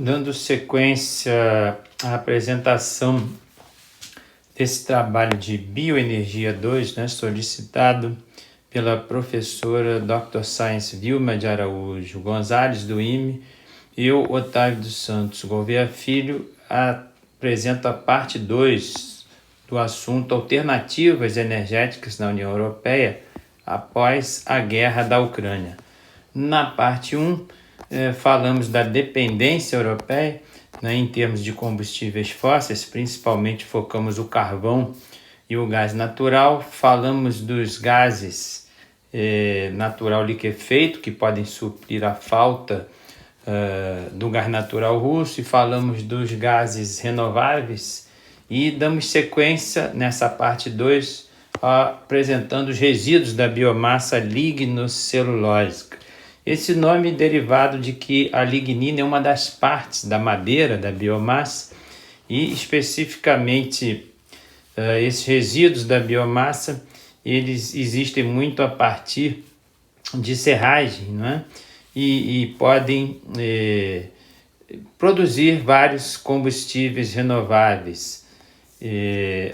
Dando sequência à apresentação desse trabalho de Bioenergia 2, solicitado pela professora Dr. Science Vilma de Araújo Gonzalez, do IME, e eu, Otávio dos Santos Gouveia Filho, apresento a parte 2 do assunto Alternativas Energéticas na União Europeia após a guerra da Ucrânia. Na parte 1, falamos da dependência europeia, em termos de combustíveis fósseis, principalmente focamos o carvão e o gás natural. Falamos dos gases natural liquefeito, que podem suprir a falta do gás natural russo, e falamos dos gases renováveis, e damos sequência nessa parte 2, apresentando os resíduos da biomassa lignocelulósica. Esse nome é derivado de que a lignina é uma das partes da madeira da biomassa, e especificamente esses resíduos da biomassa, eles existem muito a partir de serragem, e podem produzir vários combustíveis renováveis.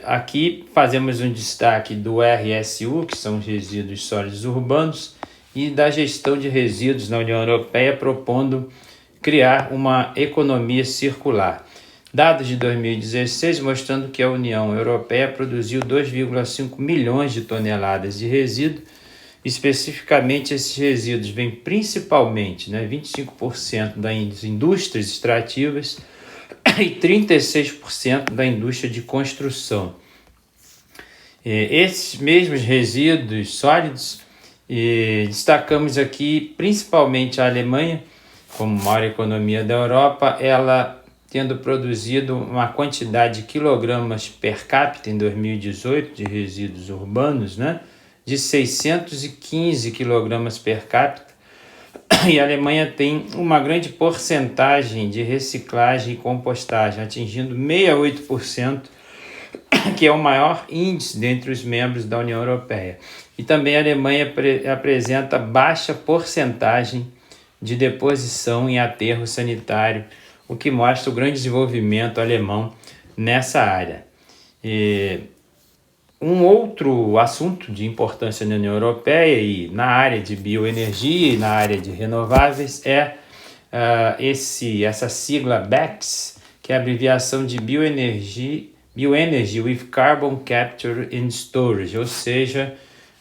Aqui fazemos um destaque do RSU, que são os resíduos sólidos urbanos, e da gestão de resíduos na União Europeia, propondo criar uma economia circular. Dados de 2016 mostrando que a União Europeia produziu 2,5 milhões de toneladas de resíduo. Especificamente, esses resíduos vêm principalmente, 25% das indústrias extrativas e 36% da indústria de construção. Esses mesmos resíduos sólidos, destacamos aqui principalmente a Alemanha, como maior economia da Europa, ela tendo produzido uma quantidade de quilogramas per capita em 2018 de resíduos urbanos, de 615 quilogramas per capita, e a Alemanha tem uma grande porcentagem de reciclagem e compostagem, atingindo 68%, que é o maior índice dentre os membros da União Europeia. E também a Alemanha apresenta baixa porcentagem de deposição em aterro sanitário, o que mostra o grande desenvolvimento alemão nessa área. Um outro assunto de importância na União Europeia e na área de bioenergia e na área de renováveis é essa sigla BECCS, que é a abreviação de Bioenergy with Carbon Capture and Storage, ou seja,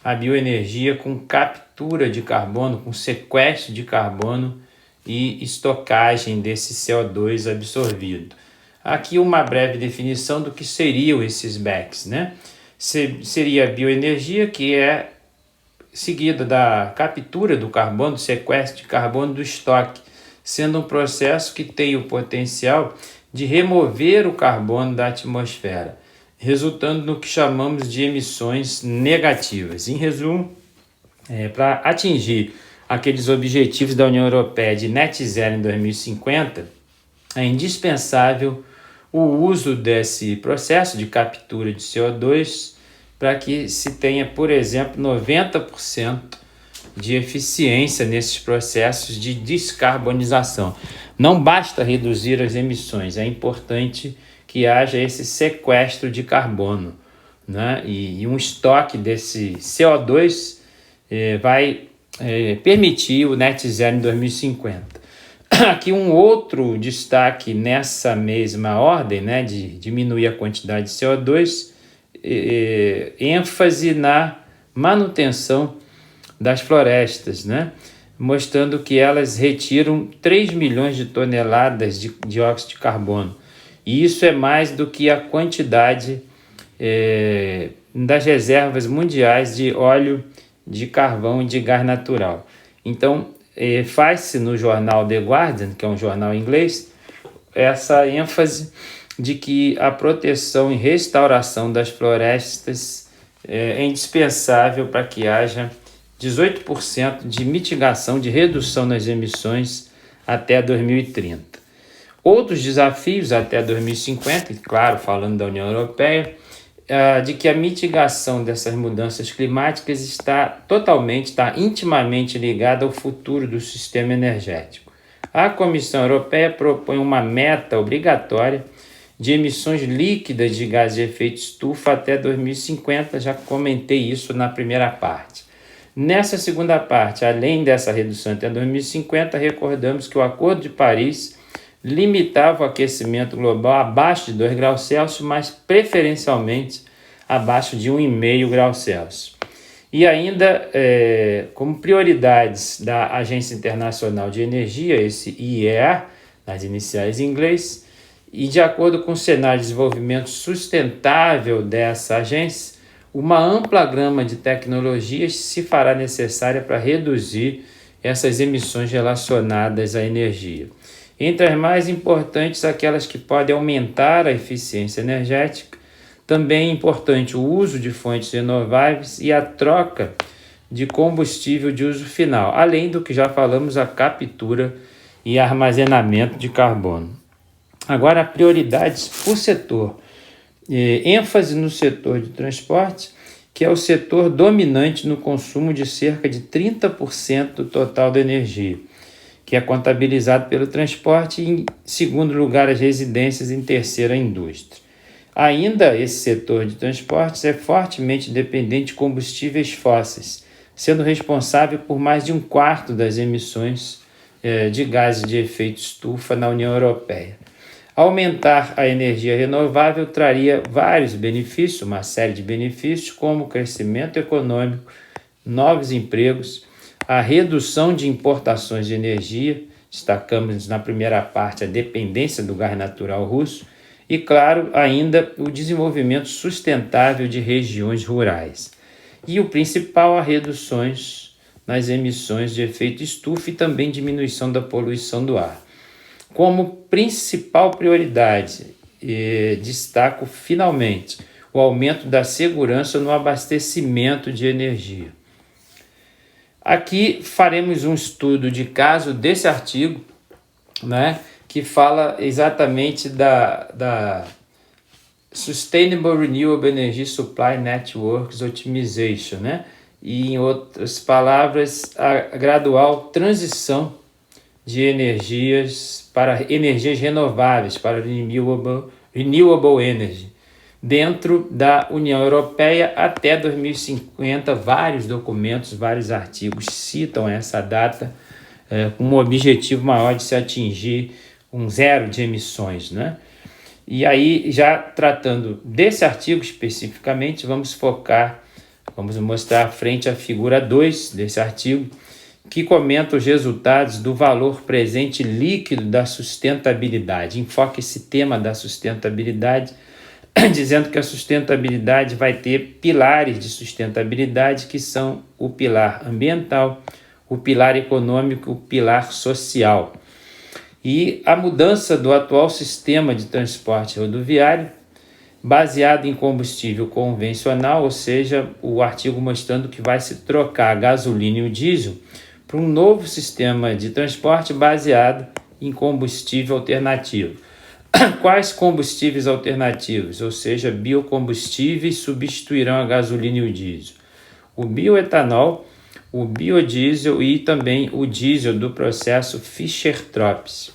a bioenergia com captura de carbono, com sequestro de carbono e estocagem desse CO2 absorvido. Aqui uma breve definição do que seriam esses BECCS, Seria a bioenergia, que é seguida da captura do carbono, do sequestro de carbono, do estoque, sendo um processo que tem o potencial de remover o carbono da atmosfera, resultando no que chamamos de emissões negativas. Em resumo, para atingir aqueles objetivos da União Europeia de net zero em 2050, é indispensável o uso desse processo de captura de CO2 para que se tenha, por exemplo, 90% de eficiência nesses processos de descarbonização. Não basta reduzir as emissões, é importante que haja esse sequestro de carbono, e um estoque desse CO2 vai permitir o net zero em 2050. Aqui um outro destaque nessa mesma ordem, de diminuir a quantidade de CO2, ênfase na manutenção das florestas, mostrando que elas retiram 3 milhões de toneladas de dióxido de carbono. E isso é mais do que a quantidade das reservas mundiais de óleo, de carvão e de gás natural. Então, faz-se no jornal The Guardian, que é um jornal inglês, essa ênfase de que a proteção e restauração das florestas é indispensável para que haja 18% de mitigação, de redução nas emissões até 2030. Outros desafios até 2050, e claro, falando da União Europeia, de que a mitigação dessas mudanças climáticas está intimamente ligada ao futuro do sistema energético. A Comissão Europeia propõe uma meta obrigatória de emissões líquidas de gases de efeito estufa até 2050, já comentei isso na primeira parte. Nessa segunda parte, além dessa redução até 2050, recordamos que o Acordo de Paris limitava o aquecimento global abaixo de 2 graus Celsius, mas preferencialmente abaixo de 1,5 graus Celsius. E ainda, como prioridades da Agência Internacional de Energia, esse IEA, nas iniciais em inglês, e de acordo com o cenário de desenvolvimento sustentável dessa agência, uma ampla gama de tecnologias se fará necessária para reduzir essas emissões relacionadas à energia. Entre as mais importantes, aquelas que podem aumentar a eficiência energética. Também é importante o uso de fontes renováveis e a troca de combustível de uso final, além do que já falamos, a captura e armazenamento de carbono. Agora, prioridades por setor. ênfase no setor de transporte, que é o setor dominante no consumo de cerca de 30% do total da energia, que é contabilizado pelo transporte, e em segundo lugar as residências, em terceiro a indústria. Ainda esse setor de transportes é fortemente dependente de combustíveis fósseis, sendo responsável por mais de 1/4 das emissões de gases de efeito estufa na União Europeia. Aumentar a energia renovável traria vários benefícios, uma série de benefícios, como crescimento econômico, novos empregos, a redução de importações de energia, destacamos na primeira parte a dependência do gás natural russo, e, claro, ainda o desenvolvimento sustentável de regiões rurais. E o principal, as reduções nas emissões de efeito estufa e também diminuição da poluição do ar. Como principal prioridade, destaco finalmente o aumento da segurança no abastecimento de energia. Aqui faremos um estudo de caso desse artigo, né, que fala exatamente da Sustainable Renewable Energy Supply Networks Optimization, né? E, em outras palavras, a gradual transição de energias para energias renováveis, para renewable energy, dentro da União Europeia até 2050. Vários documentos, vários artigos citam essa data com um objetivo maior de se atingir um zero de emissões, né? E aí, já tratando desse artigo especificamente, vamos mostrar à frente a figura 2 desse artigo, que comenta os resultados do valor presente líquido da sustentabilidade. Enfoca esse tema da sustentabilidade, dizendo que a sustentabilidade vai ter pilares de sustentabilidade, que são o pilar ambiental, o pilar econômico, o pilar social. E a mudança do atual sistema de transporte rodoviário, baseado em combustível convencional, ou seja, o artigo mostrando que vai se trocar a gasolina e o diesel para um novo sistema de transporte baseado em combustível alternativo. Quais combustíveis alternativos? Ou seja, biocombustíveis substituirão a gasolina e o diesel. O bioetanol, o biodiesel e também o diesel do processo Fischer-Tropsch.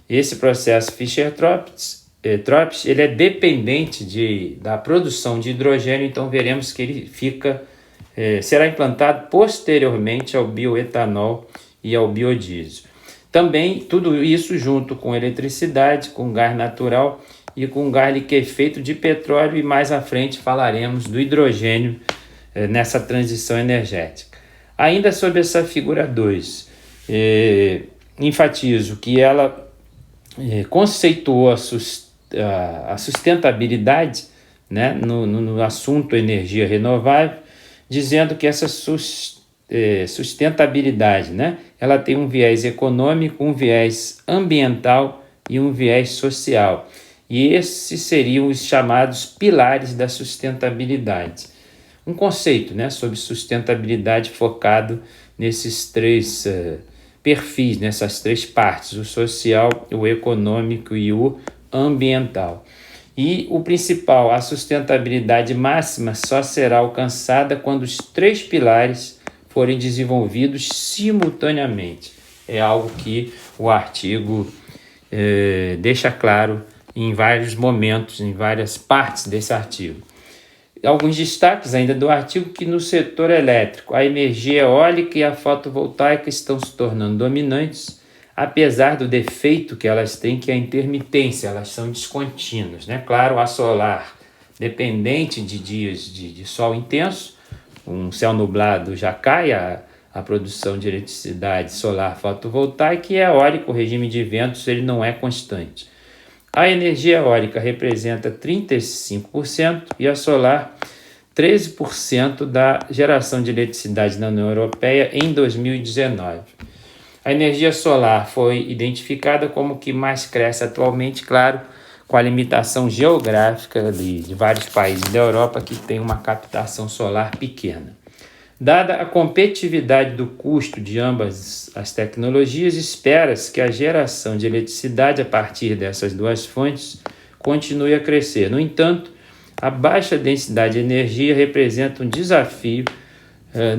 Esse processo Fischer-Tropsch ele é dependente da produção de hidrogênio, então veremos que ele será implantado posteriormente ao bioetanol e ao biodiesel. Também tudo isso junto com eletricidade, com gás natural e com gás liquefeito de petróleo, e mais à frente falaremos do hidrogênio nessa transição energética. Ainda sobre essa figura 2, enfatizo que ela conceituou a sustentabilidade, né, no assunto energia renovável, dizendo que essa sustentabilidade, né, ela tem um viés econômico, um viés ambiental e um viés social. E esses seriam os chamados pilares da sustentabilidade. Um conceito, né, sobre sustentabilidade focado nesses três perfis, nessas três partes, o social, o econômico e o ambiental. E o principal, a sustentabilidade máxima só será alcançada quando os três pilares forem desenvolvidos simultaneamente. é algo que o artigo deixa claro em vários momentos, em várias partes desse artigo. Alguns destaques ainda do artigo que no setor elétrico, a energia eólica e a fotovoltaica estão se tornando dominantes, apesar do defeito que elas têm, que é a intermitência, elas são descontínuas, né? Claro, a solar, dependente de dias de sol intenso, um céu nublado já cai a produção de eletricidade solar fotovoltaica, e eólico, o regime de ventos, ele não é constante. A energia eólica representa 35% e a solar 13% da geração de eletricidade na União Europeia em 2019. A energia solar foi identificada como que mais cresce atualmente, claro, com a limitação geográfica de vários países da Europa que tem uma captação solar pequena. Dada a competitividade do custo de ambas as tecnologias, espera-se que a geração de eletricidade a partir dessas duas fontes continue a crescer. No entanto, a baixa densidade de energia representa um desafio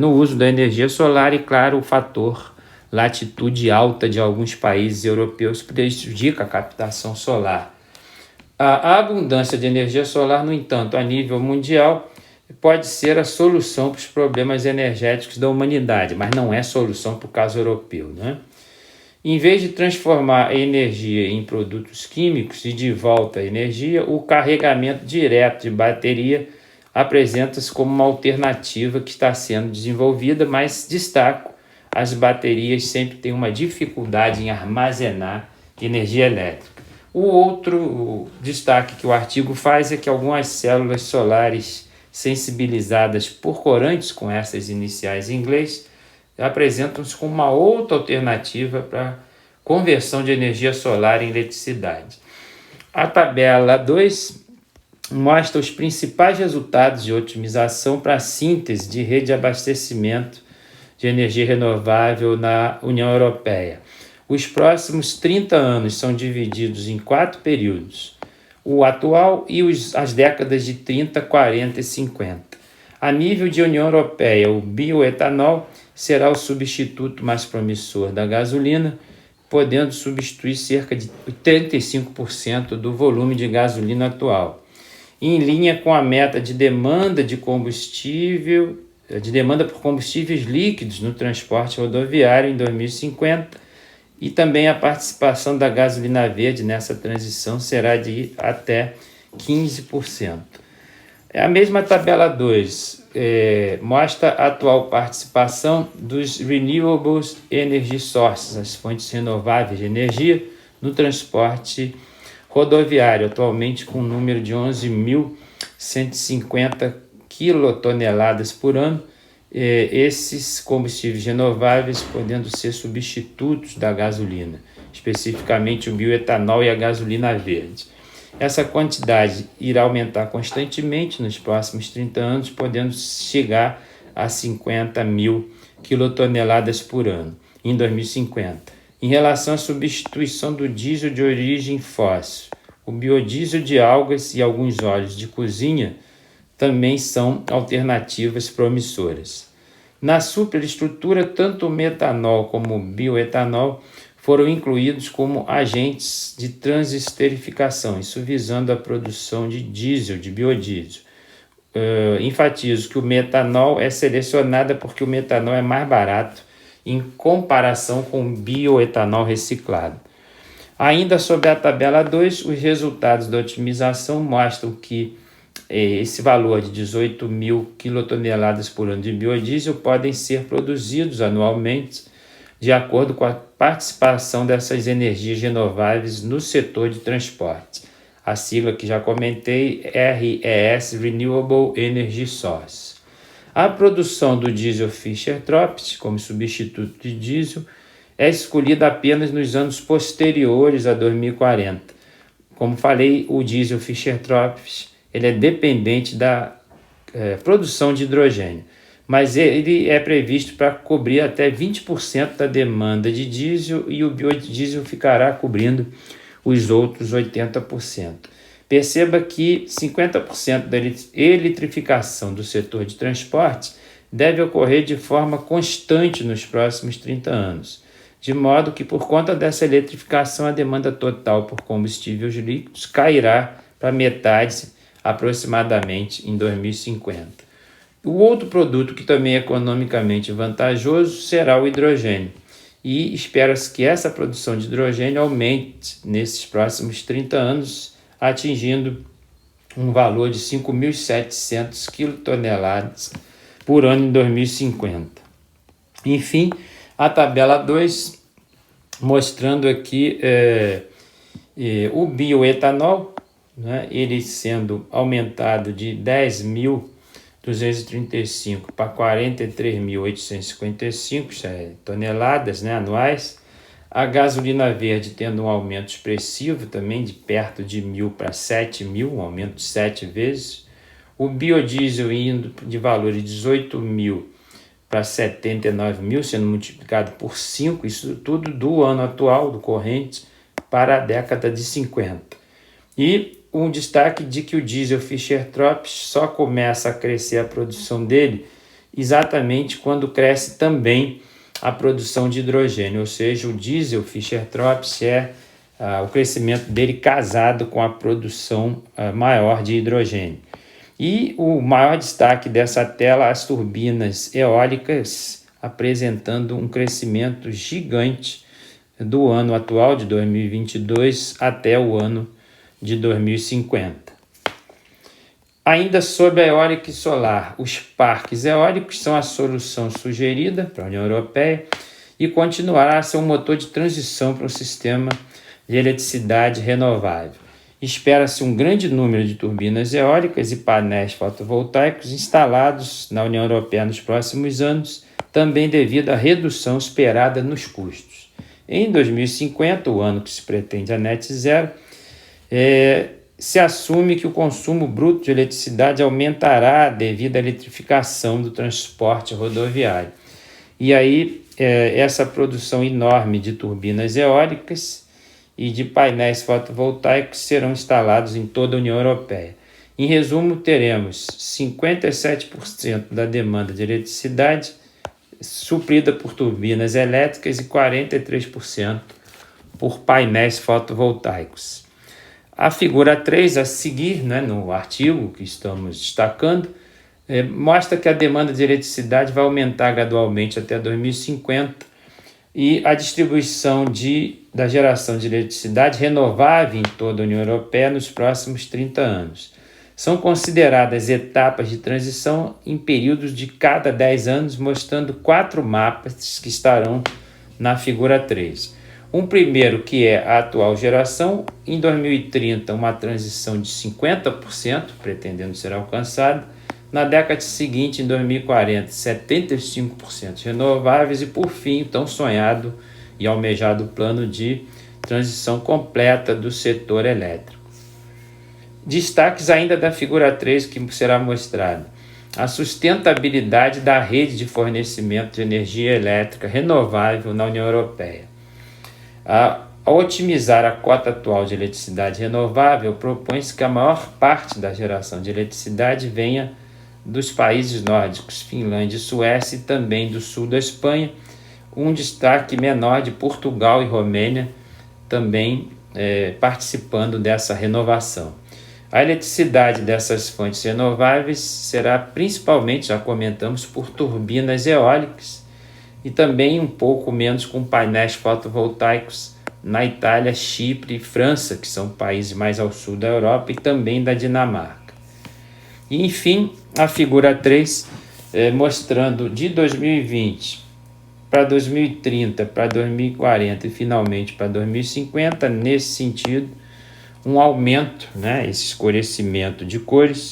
no uso da energia solar e, claro, o fator latitude alta de alguns países europeus prejudica a captação solar. A abundância de energia solar, no entanto, a nível mundial, pode ser a solução para os problemas energéticos da humanidade, mas não é solução para o caso europeu, né? Em vez de transformar a energia em produtos químicos e de volta a energia, o carregamento direto de bateria apresenta-se como uma alternativa que está sendo desenvolvida, mas destaco, as baterias sempre têm uma dificuldade em armazenar energia elétrica. O outro destaque que o artigo faz é que algumas células solares sensibilizadas por corantes com essas iniciais em inglês, apresentam-se como uma outra alternativa para conversão de energia solar em eletricidade. A tabela 2 mostra os principais resultados de otimização para a síntese de rede de abastecimento de energia renovável na União Europeia. Os próximos 30 anos são divididos em 4 períodos: o atual e as décadas de 30, 40 e 50. A nível de União Europeia, o bioetanol será o substituto mais promissor da gasolina, podendo substituir cerca de 85% do volume de gasolina atual. Em linha com a meta de demanda por combustíveis líquidos no transporte rodoviário em 2050, e também a participação da gasolina verde nessa transição será de até 15%. A mesma tabela 2 mostra a atual participação dos Renewable Energy Sources, as fontes renováveis de energia, no transporte rodoviário, atualmente com um número de 11.150 quilotoneladas por ano, esses combustíveis renováveis podendo ser substitutos da gasolina, especificamente o bioetanol e a gasolina verde. Essa quantidade irá aumentar constantemente nos próximos 30 anos, podendo chegar a 50 mil quilotoneladas por ano em 2050. Em relação à substituição do diesel de origem fóssil, o biodiesel de algas e alguns óleos de cozinha também são alternativas promissoras. Na superestrutura, tanto o metanol como o bioetanol foram incluídos como agentes de transesterificação, isso visando a produção de diesel, de biodiesel. Enfatizo que o metanol é selecionado porque o metanol é mais barato em comparação com o bioetanol reciclado. Ainda sobre a tabela 2, os resultados da otimização mostram que esse valor de 18 mil quilotoneladas por ano de biodiesel podem ser produzidos anualmente de acordo com a participação dessas energias renováveis no setor de transporte. A sigla que já comentei, RES, Renewable Energy Source. A produção do diesel Fischer-Tropsch como substituto de diesel é escolhida apenas nos anos posteriores a 2040. Como falei, o diesel Fischer-Tropsch ele é dependente da produção de hidrogênio, mas ele é previsto para cobrir até 20% da demanda de diesel e o biodiesel ficará cobrindo os outros 80%. Perceba que 50% da eletrificação do setor de transporte deve ocorrer de forma constante nos próximos 30 anos. de modo que, por conta dessa eletrificação, a demanda total por combustíveis líquidos cairá para metade, aproximadamente, em 2050. O outro produto que também é economicamente vantajoso será o hidrogênio. E espera-se que essa produção de hidrogênio aumente nesses próximos 30 anos, atingindo um valor de 5.700 quilotoneladas por ano em 2050. Enfim, a tabela 2, mostrando aqui o bioetanol, né, ele sendo aumentado de 10.235 para 43.855 toneladas, né, anuais. A gasolina verde tendo um aumento expressivo também de perto de 1.000 para 7.000, um aumento de 7 vezes. O biodiesel indo de valor de 18.000 para 79.000, sendo multiplicado por 5, isso tudo do ano atual, do corrente, para a década de 50. E um destaque de que o diesel Fischer-Tropsch só começa a crescer a produção dele exatamente quando cresce também a produção de hidrogênio, ou seja, o diesel Fischer-Tropsch o crescimento dele casado com a produção maior de hidrogênio. E o maior destaque dessa tela, as turbinas eólicas apresentando um crescimento gigante do ano atual, de 2022, até o ano de 2050. Ainda sobre a eólica e solar, os parques eólicos são a solução sugerida para a União Europeia e continuará a ser um motor de transição para um sistema de eletricidade renovável. Espera-se um grande número de turbinas eólicas e painéis fotovoltaicos instalados na União Europeia nos próximos anos, também devido à redução esperada nos custos. Em 2050, o ano que se pretende a net zero, se assume que o consumo bruto de eletricidade aumentará devido à eletrificação do transporte rodoviário. E aí, essa produção enorme de turbinas eólicas e de painéis fotovoltaicos serão instalados em toda a União Europeia. Em resumo, teremos 57% da demanda de eletricidade suprida por turbinas elétricas e 43% por painéis fotovoltaicos. A figura 3 a seguir, né, no artigo que estamos destacando, mostra que a demanda de eletricidade vai aumentar gradualmente até 2050 e a distribuição da geração de eletricidade renovável em toda a União Europeia nos próximos 30 anos. São consideradas etapas de transição em períodos de cada 10 anos, mostrando 4 mapas que estarão na figura 3. Um primeiro, que é a atual geração, em 2030 uma transição de 50%, pretendendo ser alcançada. Na década seguinte, em 2040, 75% renováveis e, por fim, o tão sonhado e almejado plano de transição completa do setor elétrico. Destaques ainda da figura 3 que será mostrado: a sustentabilidade da rede de fornecimento de energia elétrica renovável na União Europeia. Ao otimizar a cota atual de eletricidade renovável, propõe-se que a maior parte da geração de eletricidade venha dos países nórdicos, Finlândia e Suécia, e também do sul da Espanha, um destaque menor de Portugal e Romênia, também participando dessa renovação. A eletricidade dessas fontes renováveis será principalmente, já comentamos, por turbinas eólicas e também um pouco menos com painéis fotovoltaicos na Itália, Chipre e França, que são países mais ao sul da Europa, e também da Dinamarca. E, enfim, a figura 3, mostrando de 2020 para 2030, para 2040 e finalmente para 2050, nesse sentido, um aumento, né, esse escurecimento de cores,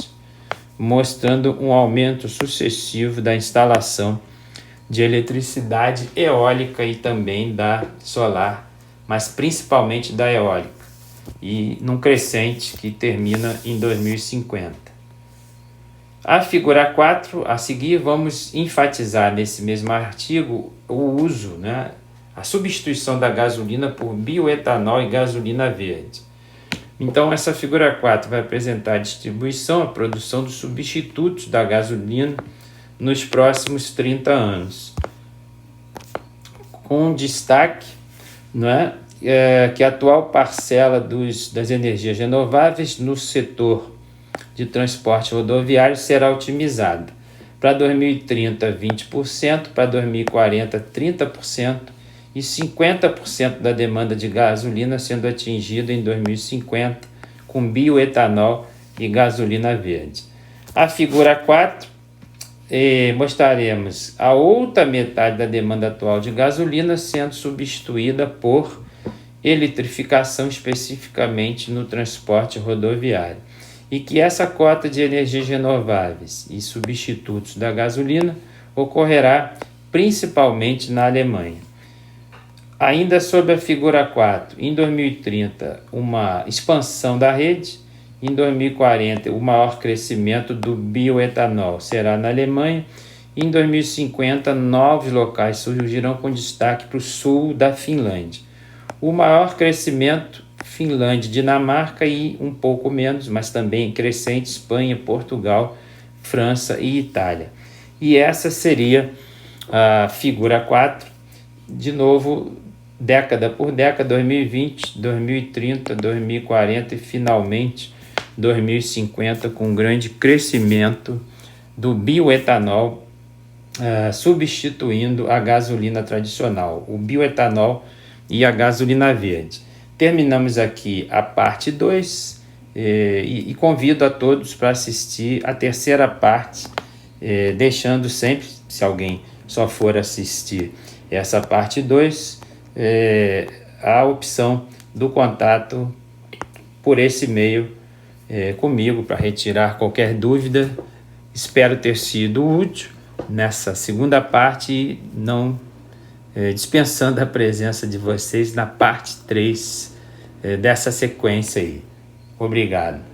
mostrando um aumento sucessivo da instalação de eletricidade eólica e também da solar, mas principalmente da eólica, e num crescente que termina em 2050. A figura 4, a seguir, vamos enfatizar nesse mesmo artigo o uso, né, a substituição da gasolina por bioetanol e gasolina verde. Então, essa figura 4 vai apresentar a distribuição, a produção dos substitutos da gasolina nos próximos 30 anos. com destaque, não é, que a atual parcela das energias renováveis no setor de transporte rodoviário será otimizada. Para 2030, 20%, para 2040, 30% e 50% da demanda de gasolina sendo atingida em 2050 com bioetanol e gasolina verde. A figura 4, mostraremos a outra metade da demanda atual de gasolina sendo substituída por eletrificação, especificamente no transporte rodoviário, e que essa cota de energias renováveis e substitutos da gasolina ocorrerá principalmente na Alemanha. Ainda sobre a figura 4, em 2030, uma expansão da rede. Em 2040, o maior crescimento do bioetanol será na Alemanha. Em 2050, novos locais surgirão com destaque para o sul da Finlândia. O maior crescimento, Finlândia, Dinamarca e um pouco menos, mas também crescente, Espanha, Portugal, França e Itália. E essa seria a figura 4, de novo, década por década, 2020, 2030, 2040 e finalmente 2050, com um grande crescimento do bioetanol, substituindo a gasolina tradicional, o bioetanol e a gasolina verde. Terminamos aqui a parte 2 e convido a todos para assistir a terceira parte, deixando sempre, se alguém só for assistir essa parte 2, a opção do contato por esse meio comigo para retirar qualquer dúvida. Espero ter sido útil nessa segunda parte e não dispensando a presença de vocês na parte 3 dessa sequência aí. Obrigado.